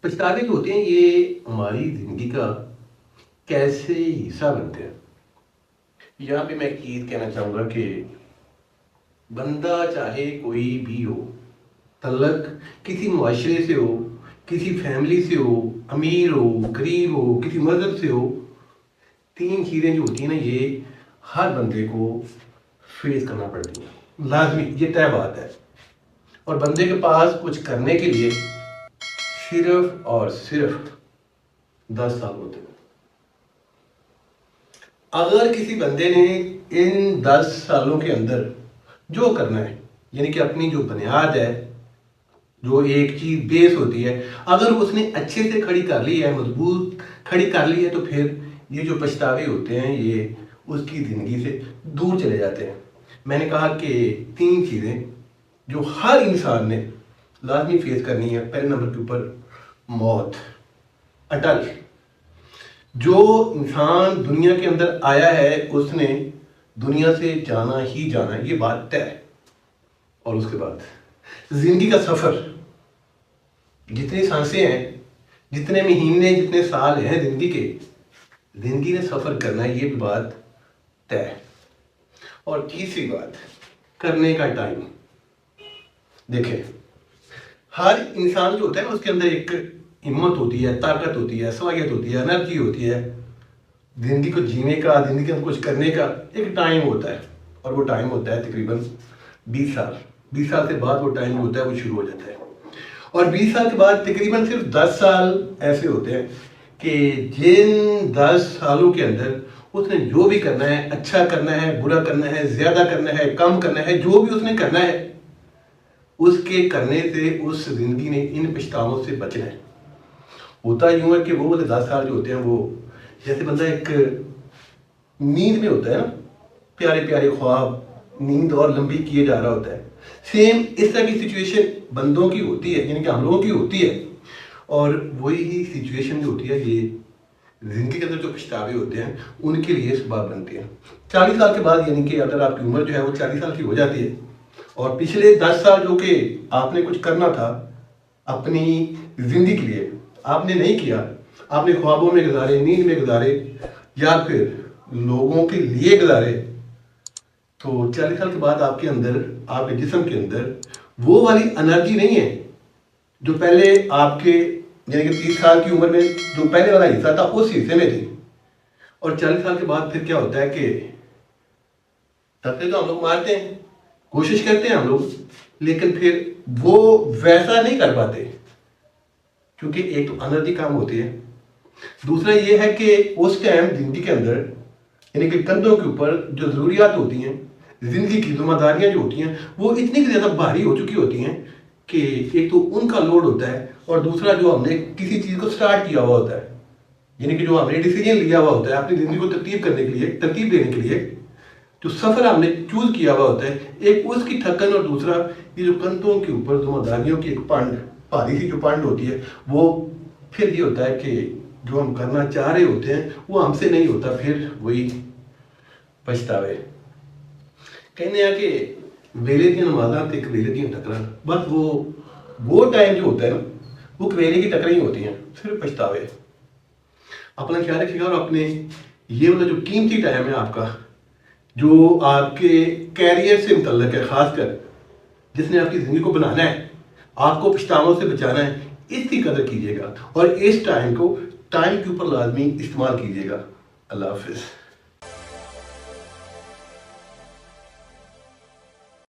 पछतावे जो होते हैं ये हमारी ज़िंदगी का कैसे हिस्सा बनते हैं। यहाँ पे मैं एक चीज़ कहना चाहूँगा कि बंदा चाहे कोई भी हो, तल्लक किसी मुआशरे से हो, किसी फैमिली से हो, अमीर हो, गरीब हो, किसी मज़हब से हो, 3 चीज़ें जो होती हैं ना ये हर बंदे को फेस करना पड़ती हैं, लाज़मी, ये तय बात है। और बंदे के पास कुछ करने के लिए सिर्फ और सिर्फ 10 साल होते हैं। अगर किसी बंदे ने इन 10 सालों के अंदर जो करना है, यानी कि अपनी जो बुनियाद है, जो एक चीज़ बेस होती है, अगर उसने अच्छे से खड़ी कर ली है, मजबूत खड़ी कर ली है, तो फिर ये जो पछतावे होते हैं ये उसकी ज़िंदगी से दूर चले जाते हैं। मैंने कहा कि 3 चीज़ें जो हर इंसान ने लाजमी फेस करनी है। पहले नंबर के ऊपर मौत, अटल। जो इंसान दुनिया के अंदर आया है उसने दुनिया से जाना ही जाना है, ये बात तय है। और उसके बाद जिंदगी का सफर, जितनी सांसें हैं, जितने महीने, जितने साल हैं जिंदगी के, जिंदगी ने सफर करना है, ये भी बात तय है। और तीसरी बात, करने का टाइम। देखें, हर इंसान जो होता है ना उसके अंदर एक हिम्मत होती है, ताकत होती है, सलाहियत होती है, एनर्जी होती है। जिंदगी को जीने का, जिंदगी के अंदर कुछ करने का एक टाइम होता है, और वो टाइम होता है तकरीबन 20 साल। 20 साल के बाद वो टाइम होता है वो शुरू हो जाता है। और 20 साल के बाद तकरीबन सिर्फ 10 साल ऐसे होते हैं कि जिन 10 सालों के अंदर उसने जो भी करना है, अच्छा करना है, बुरा करना है, ज्यादा करना है, कम करना है, जो भी उसने करना है, उसके करने से उस जिंदगी ने इन पछतावों से बचना है। होता यूं है कि वो वाले 10 साल जो होते हैं वो जैसे बंदा एक नींद में होता है ना, प्यारे प्यारे ख्वाब, नींद और लंबी किए जा रहा होता है। सेम इस तरह की सिचुएशन बंदों की होती है, यानी कि हम लोगों की होती है। और वही सिचुएशन जो होती है ये जिंदगी के अंदर जो पछतावे होते हैं उनके लिए सबब बनती है। 40 साल के बाद, यानी कि अगर आपकी उम्र जो है वो 40 साल की हो जाती है और पिछले 10 साल जो कि आपने कुछ करना था अपनी जिंदगी के लिए, आपने नहीं किया, आपने ख्वाबों में गुजारे, नींद में गुजारे, या फिर लोगों के लिए गुजारे, तो 40 साल के बाद आपके अंदर, आपके जिस्म के अंदर वो वाली एनर्जी नहीं है जो पहले आपके, यानी कि 30 साल की उम्र में जो पहले वाला हिस्सा था उस हिस्से में थी। और 40 साल के बाद फिर क्या होता है कि थकते तो हम लोग मारते हैं, कोशिश करते हैं हम लोग, लेकिन फिर वो वैसा नहीं कर पाते, क्योंकि एक तो एनर्जी कम होती है, दूसरा ये है कि उस टाइम जिंदगी के अंदर, यानी कि कंधों के ऊपर जो ज़रूरियात होती हैं, जिंदगी की जिम्मेदारियां जो होती हैं वो इतनी ज़्यादा भारी हो चुकी होती हैं कि एक तो उनका लोड होता है, और दूसरा जो हमने किसी चीज़ को स्टार्ट किया हुआ होता है, यानी कि जो हमने डिसीजन लिया हुआ होता है अपनी ज़िंदगी को तरतीब करने के लिए, तरतीब देने के लिए, जो सफ़र हमने चूज किया हुआ होता है, एक उसकी थकन, और दूसरा ये जो कंधों के ऊपर जिम्मेदारियों की एक पंड, भारी सी जो पंड होती है, वो फिर ये होता है कि जो हम करना चाह रहे होते हैं वो हमसे नहीं होता, फिर वही पछतावे। कहने हैं कि वेले की नमाज़ां ते कबीले दी टकरां, बस वो टाइम जो होता है ना वो कबीले की टकरां ही होती हैं, सिर्फ पछतावे। अपना ख्याल रखिएगा, और अपने ये वाला जो कीमती टाइम है आपका, जो आपके कैरियर से मुतल्लक है, खासकर जिसने आपकी ज़िंदगी को बनाना है, आपको पछतावों से बचाना है, इसकी कदर कीजिएगा और इस टाइम को टाइम के ऊपर लाजमी इस्तेमाल कीजिएगा। अल्लाह हाफिज़।